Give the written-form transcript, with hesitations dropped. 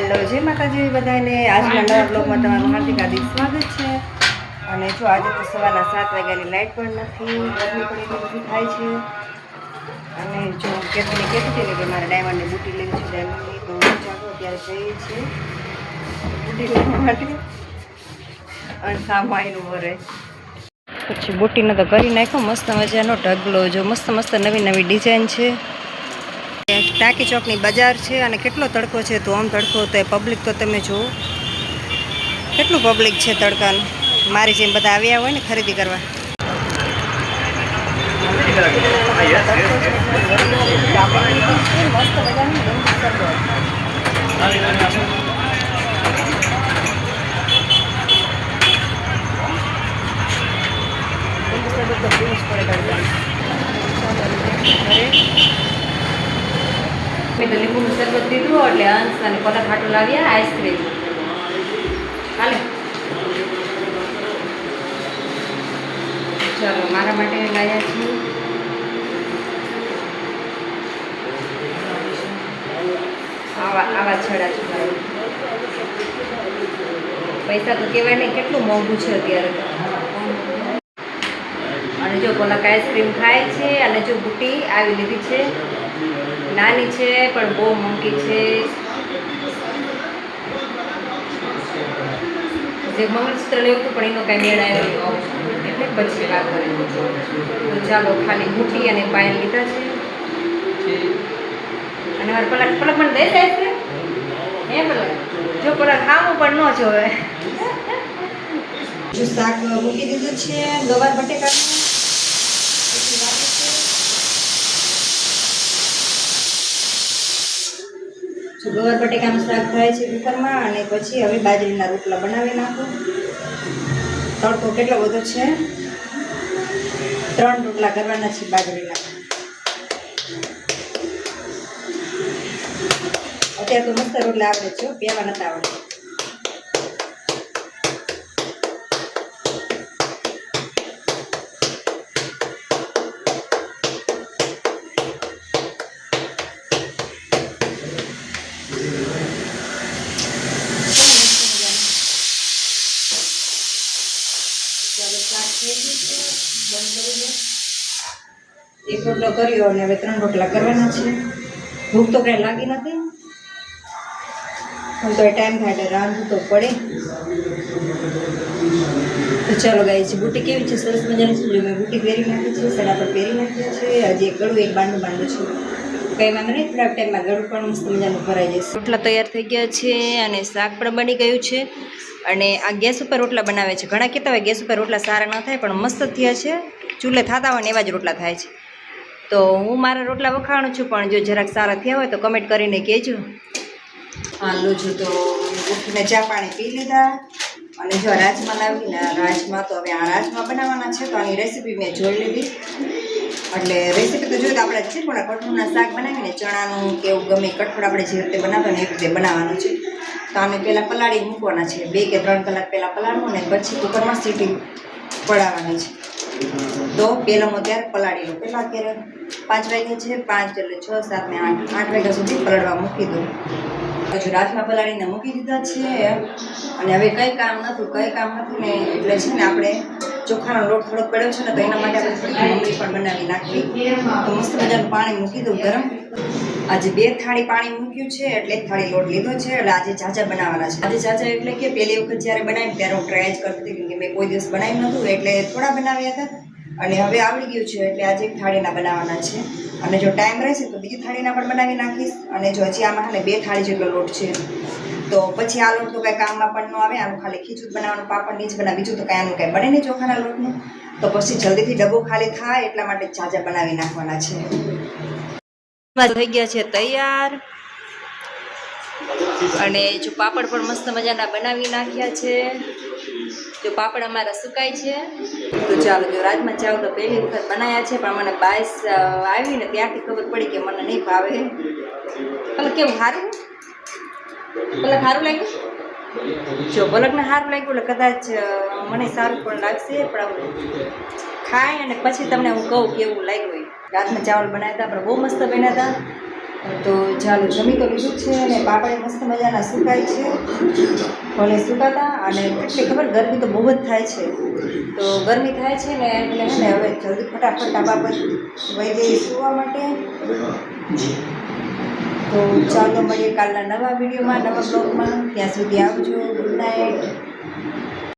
હાલો જય માતાજી બધાને આજના નવા બ્લોગમાં તમારું હાર્દિક હાર્દિક સ્વાગત છે। અને જો આજે તો સવારના 7 વાગ્યાની લાઇટ પણ નથી, ગરમી પણ એટલી બધી થાય છે। અને જો કેટલી કહેતી કે મારે ડાયમંડની બુટી લેવી છે, ડાયમંડની તો ચાલો અત્યારે જઈએ છીએ બુટી લેવા માટે। અને સામાયનું વરે પછી બુટીનો તો કરી નાખ્યો મસ્ત મજાનો ઢગલો, જો મસ્ત મસ્ત નવી નવી ડિઝાઇન છે। ટાંકી ચોકની બજાર છે અને કેટલો તડકો છે, તો આમ તડકો તો પબ્લિક તો તમે જુઓ કેટલું પબ્લિક છે તડકાનું, મારી જેમ બધા આવ્યા હોય ને ખરીદી કરવા। મેં તો લીંબુનું શરબત પીધું એટલે અંશ અને કોલા ખાટું લાવ્યા આઈસ્ક્રીમ હાલે ચાલો મારા માટે લાવ્યા છીએ આવા છડા છે મારા પૈસા તો કહેવાય નહીં, કેટલું મોંઘું છે અત્યારે તો। અને જો કોલાક આઈસ્ક્રીમ ખાય છે અને જો બુટી આવી લીધી છે, નાની છે પણ બહુ મોંઘી છે। જે મંગળસૂત્ર લેવું હતું પણ એનો કાંઈ મેળ આવ્યો એટલે પછી વાત કરી તો ચાલો ખાલી બુટી અને પાયલ લીધા છે। અને મારે પલક પણ દઈ જાય છે હે પલક, જો પલક ખાવું પણ ન જોવે। જો શાક મૂકી દીધું છે ગવાર બટેકાનું, ગવાર બટેકાનું શાક થાય છે કુકરમાં અને પછી હવે બાજરીના રોટલા બનાવી નાખું। તડકો કેટલો બધો છે, 3 રોટલા કરવાના છે બાજરીના। અત્યારે તો મસ્ત રોટલા આવડે છે, પહેલા નતા આવડે। એક રોટલો કર્યો અને હવે 3 રોટલા કરવાના છે। ભૂખ તો કઈ લાગી નથી પણ તો ટાઈમ થાય એટલે રાંધવું તો પડે। તો ચાલો ગાઈસ, બુટી કેવી છે? સરસ મજાની છે। જો મેં બુટી પહેરી નાખી છે, સડા પર પહેરી નાખ્યા છે। હજી એક ગળું એક બાંડું છે, કંઈ વાંધો નહીં, થોડાક ટાઈમમાં ગળું પણ મસ્ત મજાનું ભરાઈ જશે। રોટલા તૈયાર થઈ ગયા છે અને શાક પણ બની ગયું છે। અને આ ગેસ ઉપર રોટલા બનાવે છે, ઘણા કહેતા હોય ગેસ ઉપર રોટલા સારા ન થાય પણ મસ્ત થયા છે, ચૂલે થતા હોય ને એવા જ રોટલા થાય છે। તો હું મારા રોટલા વખાણું છું, પણ જો જરાક સારા થયા હોય તો કમેન્ટ કરીને કહેજો। હાલો જો તો ઉઠીને ચા પાણી પી લીધા અને જો રાજમા લાવીને રાજમા તો હવે આ રાજમા બનાવવાના છે, તો આની રેસીપી મેં જોઈ લીધી। એટલે રેસીપી તો જોઈ તો આપણે છે થોડા કઠોળના શાક બનાવીને ચણાનું કે એવું ગમે કઠોળ આપણે જે રીતે બનાવતા ને એ રીતે બનાવવાનું છે। તો આને પહેલાં પલાળી મૂકવાના છે, 2 કે 3 કલાક પહેલાં પલાળવું ને પછી કુકરમાં સીટી પડાવવાની છે। તો પહેલાં હું ત્યારે પલાળી લઉં, પહેલાં અત્યારે 5 વાગ્યા છે, 5 એટલે 6, 7 ને 8 વાગ્યા સુધી પલળવા મૂકી દઉં। હજુ રાજમા પલાળીને મૂકી દીધા છે અને હવે કંઈ કામ નથી ને એટલે છે ને આપણે ચોખાનો લોટ થોડોક પડ્યો છે ને, તો એના માટે આપણે થોડી મમરી પણ બનાવી નાખવી। તો મસ્ત મજાનું પાણી મૂકી દઉં ગરમ। આજે 2 થાળી પાણી મૂક્યું છે એટલે 1 થાળી લોટ લીધો છે। એટલે આજે ઝાઝા બનાવવાના છે। આજે ઝાઝા એટલે કે પહેલી વખત જ્યારે બનાવી ત્યારે હું ટ્રાય જ કરતી હતી, કે મેં કોઈ દિવસ બનાવ્યું નહોતું એટલે થોડા બનાવ્યા હતા અને હવે આવડી ગયું છે એટલે આજે 1 થાળીના બનાવવાના છે। અને જો ટાઈમ રહેશે તો બીજી થાળીના પણ બનાવી નાખીશ। અને જો હજી આમાં હાલે 2 થાળી જેટલો લોટ છે, તો પછી આ લોટ તો કાંઈ કામમાં પણ ન આવે, આનું ખાલી ખીચું બનાવવાનું, પાપડ નીચ બનાવે, બીજું તો કાંઈ આનું કાંઈ બને નહીં ચોખાના લોટનું। તો પછી જલ્દીથી ડબ્બો ખાલી થાય એટલા માટે ઝાઝા બનાવી નાખવાના છે। થઈ ગયા છે તૈયાર અને જો પાપડ પણ મસ્ત મજાના બનાવી નાખ્યા છે। જો પાપડ અમારા સુકાય છે તો ચાલો, જો રાજમા ચાવલ તો પહેલી વખત બનાવ્યા છે પણ મને બાઈસ આવી ને ત્યાંથી ખબર પડી કે મને નહીં ભાવે। એટલે કેવું સારું, પલક સારું લાગ્યું? જો પલકને સારું લાગ્યું એટલે કદાચ મને સારું પણ લાગશે, પણ ખાય અને પછી તમને હું કહું કેવું લાગ્યું। રાજમા ચાવલ બનાવ્યા હતા પણ બહુ મસ્ત બન્યા હતા તો ચાલો જમી તો લીધું જ છે અને પાપડે મસ્ત મજાના સુકાય છે ભલે સુકાતા અને કેટલી ખબર ગરમી તો બહુ જ થાય છે તો ગરમી થાય છે ને એટલે હે ને હવે જલ્દી ફટાફટ આ બાબત વહી જઈએ સુવા માટે તો ચાલો મળીએ કાલના નવા વિડીયોમાં નવા બ્લોગમાં ત્યાં સુધી આવજો ગુડ નાઇટ